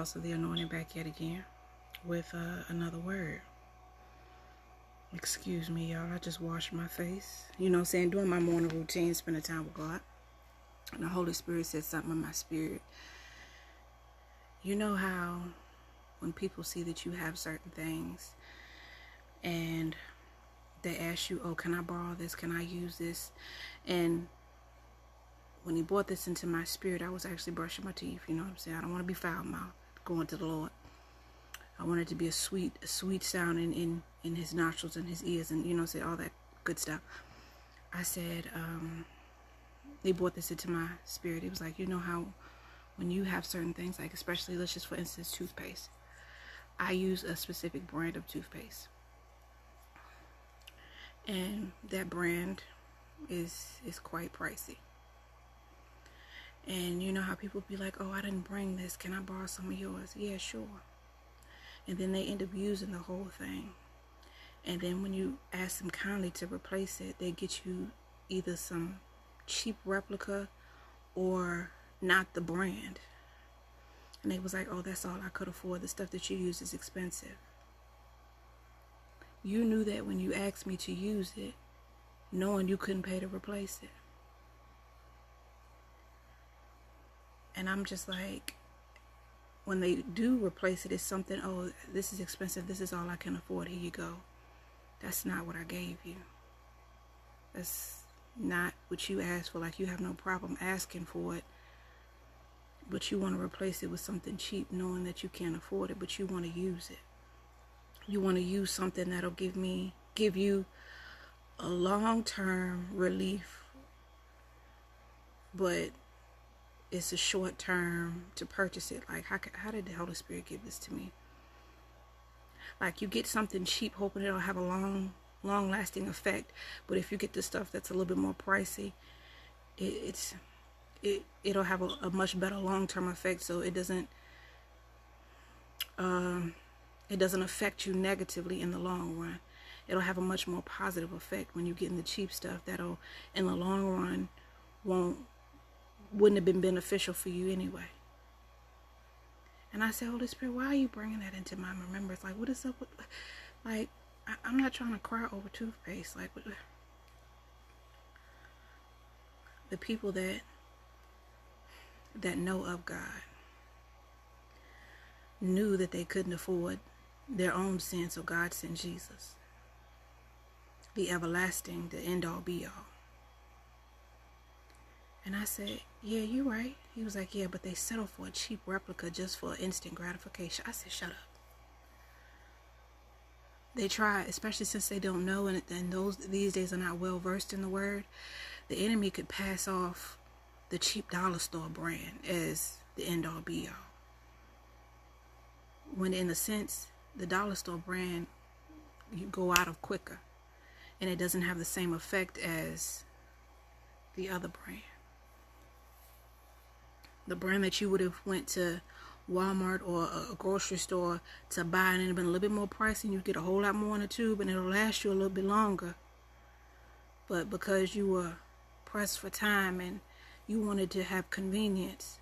House of the Anointing back yet again with another word. Excuse me, y'all. I just washed my face. You know what I'm saying? Doing my morning routine, spending time with God. And the Holy Spirit said something in my spirit. You know how when people see that you have certain things and they ask you, oh, can I borrow this? Can I use this? And when he brought this into my spirit, I was actually brushing my teeth. You know what I'm saying? I don't want to be foul-mouthed going to the Lord. I want it to be a sweet sound in his nostrils and his ears, and, you know, say all that good stuff. I said, they brought this into my spirit. It was like, you know how when you have certain things, like especially, let's just for instance, toothpaste. I use a specific brand of toothpaste. And that brand is quite pricey. And you know how people be like, oh, I didn't bring this. Can I borrow some of yours? Yeah, sure. And then they end up using the whole thing. And then when you ask them kindly to replace it, they get you either some cheap replica or not the brand. And they was like, oh, that's all I could afford. The stuff that you use is expensive. You knew that when you asked me to use it, knowing you couldn't pay to replace it. And I'm just like, when they do replace it, it's something, oh, this is expensive. This is all I can afford. Here you go. That's not what I gave you. That's not what you asked for. Like, you have no problem asking for it. But you want to replace it with something cheap, knowing that you can't afford it, but you want to use it. You want to use something that'll give you a long-term relief, but it's a short term to purchase it. Like, how did the Holy Spirit give this to me? Like, you get something cheap hoping it'll have a long lasting effect, but if you get the stuff that's a little bit more pricey, it'll have a much better long-term effect, so it doesn't affect you negatively in the long run. It'll have a much more positive effect when you're getting the cheap stuff that'll in the long run wouldn't have been beneficial for you anyway. And I said, Holy Spirit, why are you bringing that into my remembrance? Like, what is up with, like, I'm not trying to cry over toothpaste. Like, the people that know of God knew that they couldn't afford their own sin, so God sent Jesus, the everlasting, the end-all, be-all. And I said, yeah, you're right. He was like, yeah, but they settle for a cheap replica just for instant gratification. I said, shut up. They try, especially since they don't know, and these days are not well versed in the word. The enemy could pass off the cheap dollar store brand as the end-all, be-all. When in a sense, the dollar store brand, you go out of quicker, and it doesn't have the same effect as the other brand. The brand that you would have went to Walmart or a grocery store to buy, and it'd been a little bit more pricey, and you get a whole lot more in a tube, and it'll last you a little bit longer. But because you were pressed for time and you wanted to have convenience,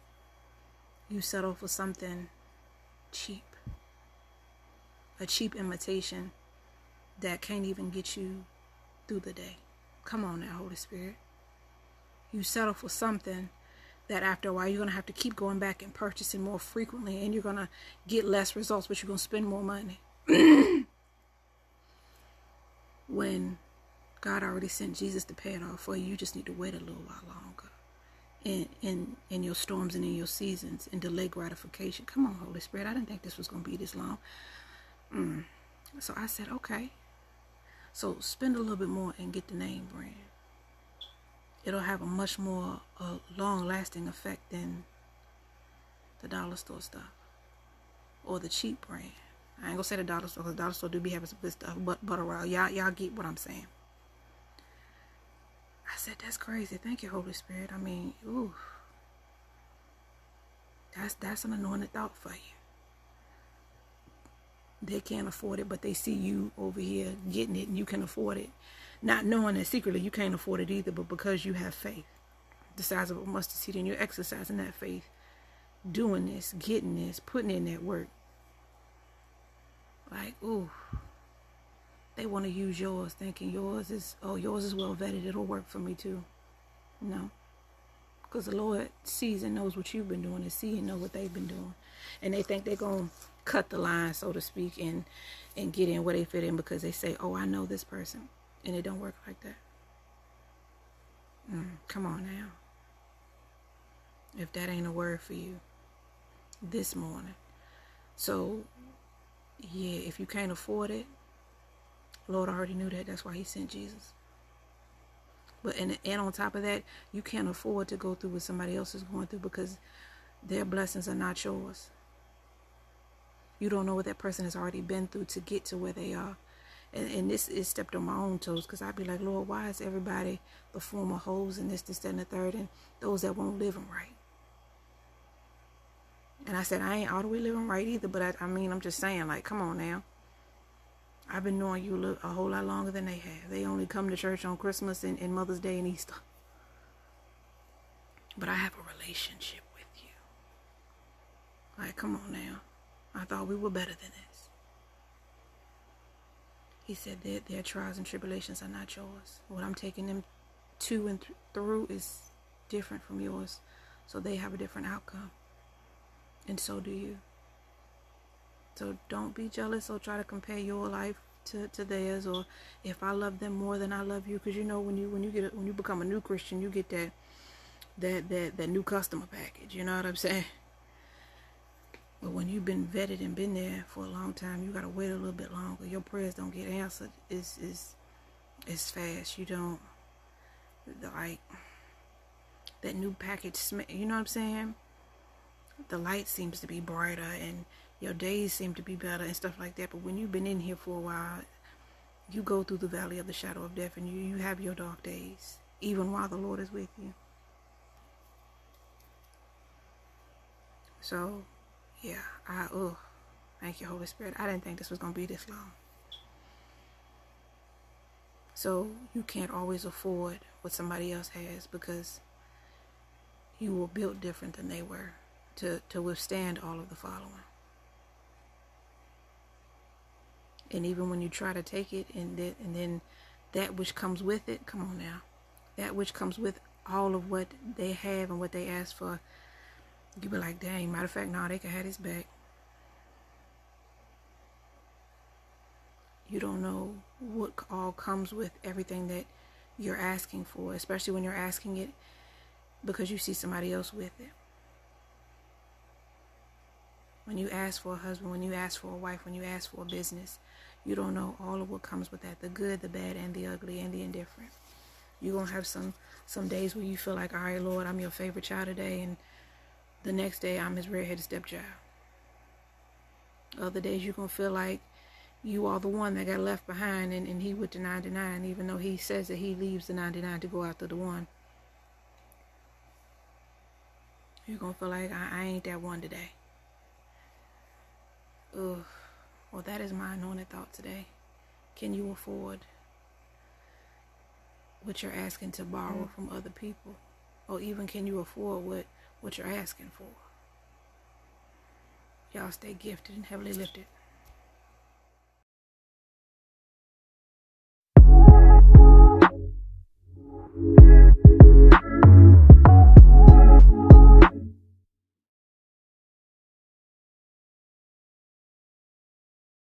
you settle for something cheap. A cheap imitation that can't even get you through the day. Come on now, Holy Spirit. You settle for something that after a while you're going to have to keep going back and purchasing more frequently, and you're going to get less results, but you're going to spend more money. When God already sent Jesus to pay it all for you, you just need to wait a little while longer in your storms and in your seasons and delay gratification. Come on, Holy Spirit. I didn't think this was going to be this long. So I said, okay. So spend a little bit more and get the name brand. It'll have a much more long-lasting effect than the dollar store stuff or the cheap brand. I ain't gonna say the dollar store, because the dollar store do be having some good stuff, but around y'all get what I'm saying. I said, that's crazy. Thank you, Holy Spirit. I mean, ooh, that's an anointed thought for you. They can't afford it, but they see you over here getting it, and you can afford it. Not knowing that secretly you can't afford it either, but because you have faith, the size of a mustard seed, and you're exercising that faith, doing this, getting this, putting in that work. Like, ooh, they want to use yours, thinking yours is well vetted, it'll work for me too. No. Because the Lord sees and knows what you've been doing, and see and know what they've been doing. And they think they're going to cut the line, so to speak, and get in where they fit in because they say, oh, I know this person. And it don't work like that. Come on now. If that ain't a word for you this morning. So, yeah, if you can't afford it, Lord already knew that. That's why he sent Jesus. But and on top of that, you can't afford to go through what somebody else is going through because their blessings are not yours. You don't know what that person has already been through to get to where they are. And this is stepped on my own toes because I'd be like, Lord, why is everybody the former hoes and this, that, and the third, and those that won't live them right? And I said, I ain't all the way living right either, but I mean, I'm just saying, like, come on now. I've been knowing you a whole lot longer than they have. They only come to church on Christmas and Mother's Day and Easter. But I have a relationship with you. Like, come on now. I thought we were better than this. He said that their trials and tribulations are not yours. What I'm taking them to and through is different from yours. So they have a different outcome. And so do you. So don't be jealous or try to compare your life to theirs, or if I love them more than I love you, because you know when you become a new Christian, you get that new customer package. You know what I'm saying? But when you've been vetted and been there for a long time, you gotta wait a little bit longer. Your prayers don't get answered. It's fast. You don't like that new package. You know what I'm saying? The light seems to be brighter and your days seem to be better and stuff like that. But when you've been in here for a while, you go through the valley of the shadow of death and you have your dark days, even while the Lord is with you. So, yeah, thank you, Holy Spirit. I didn't think this was going to be this long. So you can't always afford what somebody else has because you were built different than they were to withstand all of the following. And even when you try to take it and then that which comes with it, come on now, that which comes with all of what they have and what they ask for, you be like, dang, matter of fact, no, they can have this back. You don't know what all comes with everything that you're asking for, especially when you're asking it because you see somebody else with it. When you ask for a husband, when you ask for a wife, when you ask for a business, you don't know all of what comes with that, the good, the bad, and the ugly, and the indifferent. You're going to have some days where you feel like, all right, Lord, I'm your favorite child today, and the next day I'm his red-headed stepchild. Other days you're going to feel like you are the one that got left behind and he with the 99, even though he says that he leaves the 99 to go after the one. You're going to feel like I ain't that one today. Ugh. Well, that is my anointed thought today. Can you afford what you're asking to borrow from other people? Or even can you afford what you're asking for? Y'all stay gifted and heavily lifted.